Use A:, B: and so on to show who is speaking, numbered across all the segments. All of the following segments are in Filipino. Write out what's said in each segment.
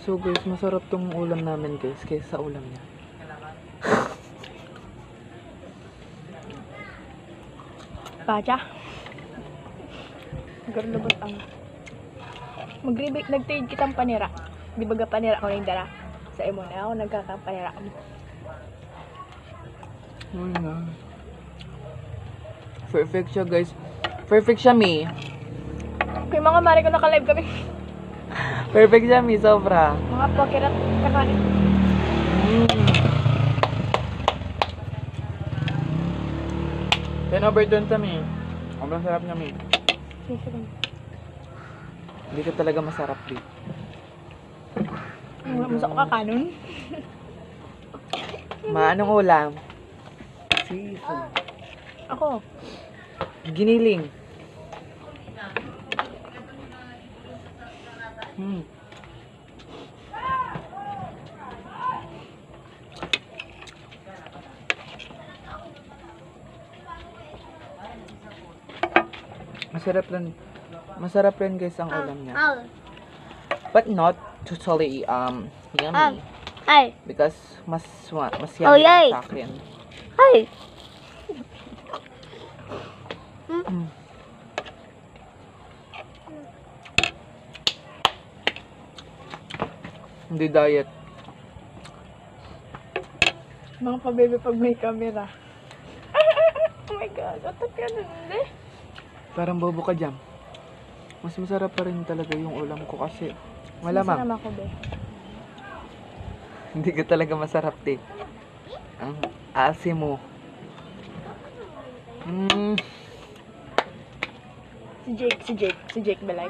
A: So guys, masarap tong ulam namin guys, kaysa sa ulam niya.
B: Pacha. Garlubot ang. Magribig, nag-trade kitang panira. Di ba panira ko rin dala? Sa imo na ako, nagkakapanira mo.
A: Uy nga. Perfect siya guys. Perfect siya, Mi.
B: Kaya mga mari ko naka-live kami.
A: Perfect siya, Mi. Sobra.
B: Mga pakirat kakain.
A: Mm. 10/20, Mi. Sobrang sarap niya, Mi. Hindi ka talaga masarap, Di.
B: Masok ka kanon.
A: Anong ulam? Seafood.
B: Ako.
A: Giniling. Masarap rin guys ang ulam niya. But not totally yummy.
B: Ay.
A: Because mas yummy sa akin.
B: Ay.
A: Hindi diet.
B: Mga pa-baby pag may camera. Oh my God, atak ka nun, hindi?
A: Parang bobo ka dyan. Mas masarap pa rin talaga yung ulam ko kasi malamang.
B: Sinasama ko, be.
A: Hindi ka talaga masarap, Di. Ang asim mo.
B: Si Jake Belay.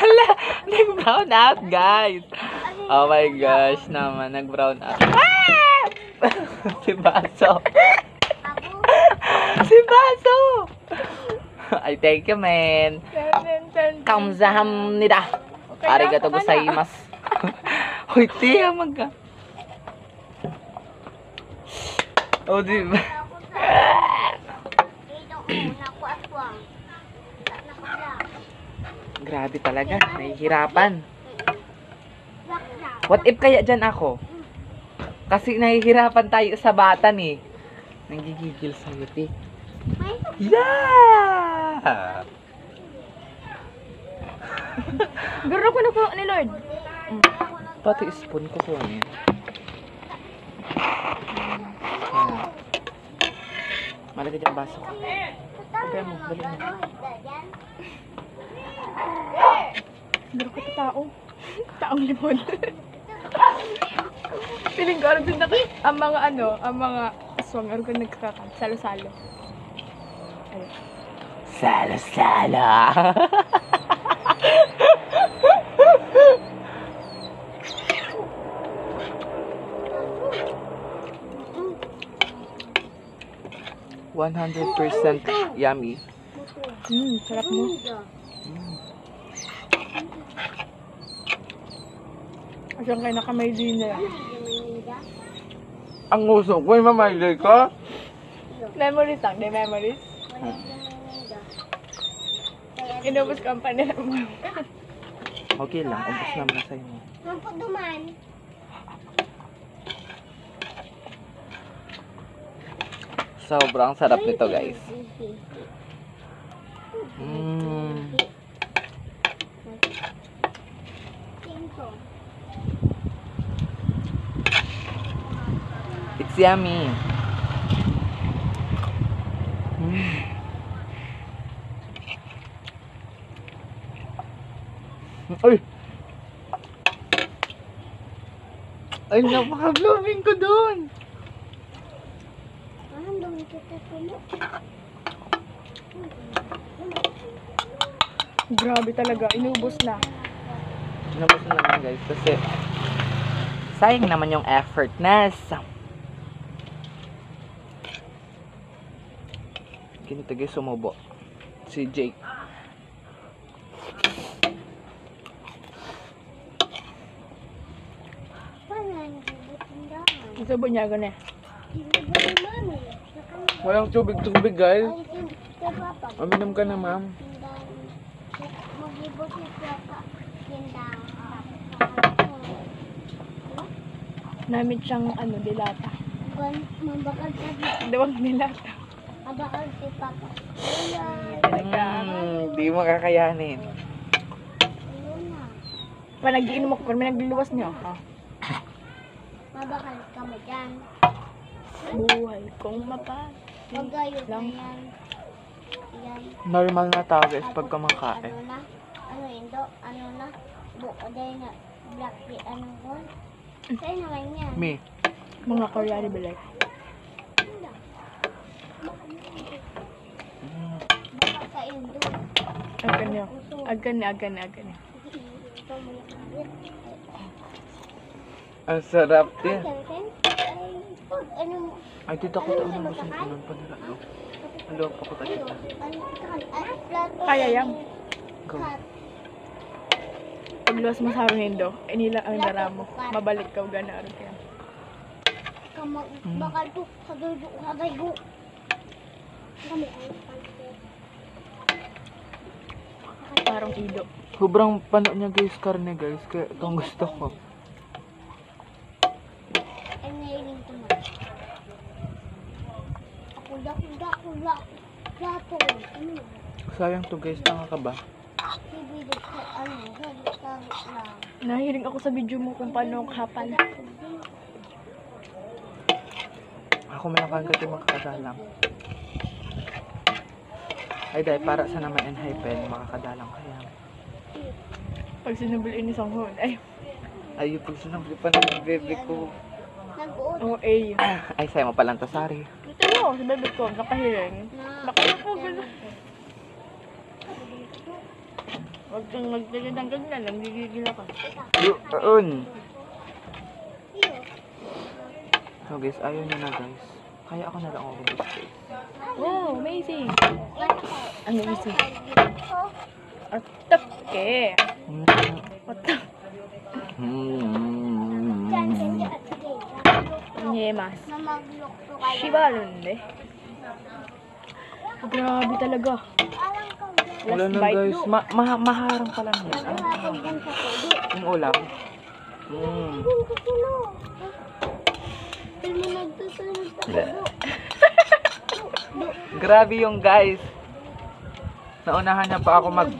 A: Hala, nag-brown out, guys. Oh my gosh naman, nag-brown out. Si Baso. Si Baso. Ay, thank you, man. Kamsahamnida. Arigato gozaimasu. Hoy, tiya magka. Oh, di ba? Grabe talaga, nahihirapan. What if kaya dyan ako? Kasi nahihirapan tayo sa batan eh. Nanggigigil sa'yo, ti. Yeah!
B: Garo ko na po ni Lord.
A: Pati spoon ko po niya. Malagay dyan baso ko. Kaya mo, dali mo.
B: Garo ko ito tao. Taong limon. Piling ko alam din na ang mga aswang alam ko nagkakakan. Salo-salo. Ayun.
A: Salo-salo! %100% yummy.
B: Sarap mo. Asang kayo nakamayli na yan.
A: Ang gusto ko, mamaylay ka?
B: Memories lang, di memories. Inubos ko ang panira mo.
A: Okay lang, ubos naman na sa'yo.
C: Duman.
A: Sobrang sarap nito, guys. It's yummy. Ay! Ay, napaka-blooming ko doon.
B: Grabe talaga, inubos na.
A: Nabos na naman guys kasi sayang naman yung effortness. Ganito guys, sumubo si Jake.
B: Ito bunyago na.
A: Walang tubig guys. Uminom ka na, ma'am.
B: Namit siyang ano, dilata. Dawang dilata.
A: Di mo kakayanin.
B: Pa, nag-iinom ako, pero may nagluluwas niyo. Oh.
C: Mabakal kami dyan.
B: Buhay kong mapag.
C: Magayot na
B: Lang.
C: yan. Yan.
A: Normal na tao guys pag kumakain.
C: Ano na? Ano Indo? Ano na? Buko dahil na black tea. Ano ko? Sa'yo naman yan.
A: Me.
B: Mga Koreani balay.
C: Baka sa Indo.
B: Agkan niyo. Agkan niya.
C: Ito mo yung kabit.
A: Ang sarap din.
C: Ay, pag ano mo.
A: Ay, dito ako taon ng gusto ko ng panira. Ano pa ko tayo?
B: Kaya yan.
A: Go.
B: Pagluwas mo sa Hindo, inila ang dara mo. Mabalik ka gana aron kaya.
C: Bakal to. Sabay go. Kami ay
B: Parang ido.
A: Sobrang pano niya guys, karne guys. Kaya itong gusto ko.
C: ay nailing to man. Kuda. Plato. Ano?
A: Sayang to guys, tanga ka ba?
C: Bibidot ko. Ano? Sabit lang.
B: Nahiling ako sa video mo kung paano kapal.
A: Ako may nakagati makakadalang. Ay dahil para sa naman in hypen, makakadalang kaya.
B: Pag sinubulin ni Songhun. Ay,
A: Ay, pag sinabi pa ng bebe ko.
C: Nag-uot
B: oh, ay.
A: Ay, sa'yo mo palang tasari.
B: Ito mo, si bebe ko, nakahiling.
C: na.
B: Bakit ako gano'n? Huwag kang magdalid ng ganyan, nanggigigil ako.
A: Yun. So guys, ayaw niya na guys. Kaya ako na lang ako guys.
B: Wow, amazing!
C: Ano
B: Amazing. Atak ke. Atak. Nyemas.
C: Namaglokto kayo.
B: Shibalunde. Oh, grabe talaga.
A: Wala
B: Last
A: na
B: bite.
A: guys. Maharang pa lang yan. Yung ulam. Grabe yung guys. Naunahan niya pa ako mag...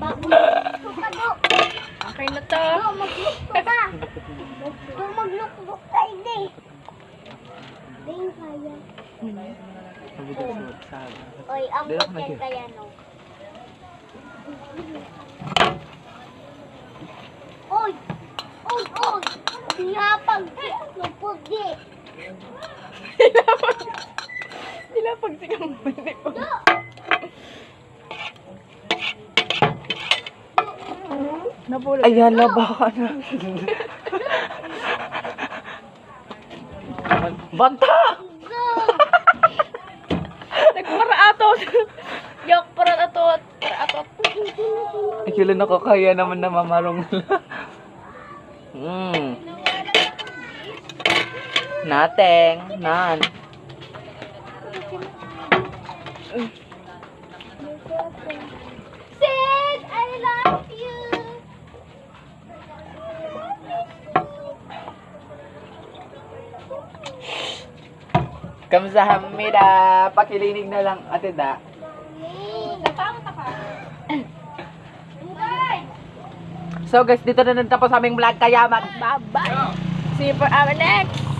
B: Okay na to.
C: Maglokto ka. Maglokto tayo din. Din kaya.
A: Sabi ko sa
C: Oy, ang
A: Di ako
C: yan
A: nag-
C: kaya no. Oy! Sinapag! Napugi!
B: Sila pag sigang balik ko. Napulot.
A: Ay, hala, baka na. Banta!
C: Go!
B: Nagpara ato. Yak, para ato.
A: Ay, kailan ako kaya naman na mamarong. Nateng. Nan.
C: Sid, I love you!
A: Kamsahamnida. Pakilinig na lang, ate da. So guys, dito na nagtapos aming vlog kaya mag...
B: Bye-bye. See you for our next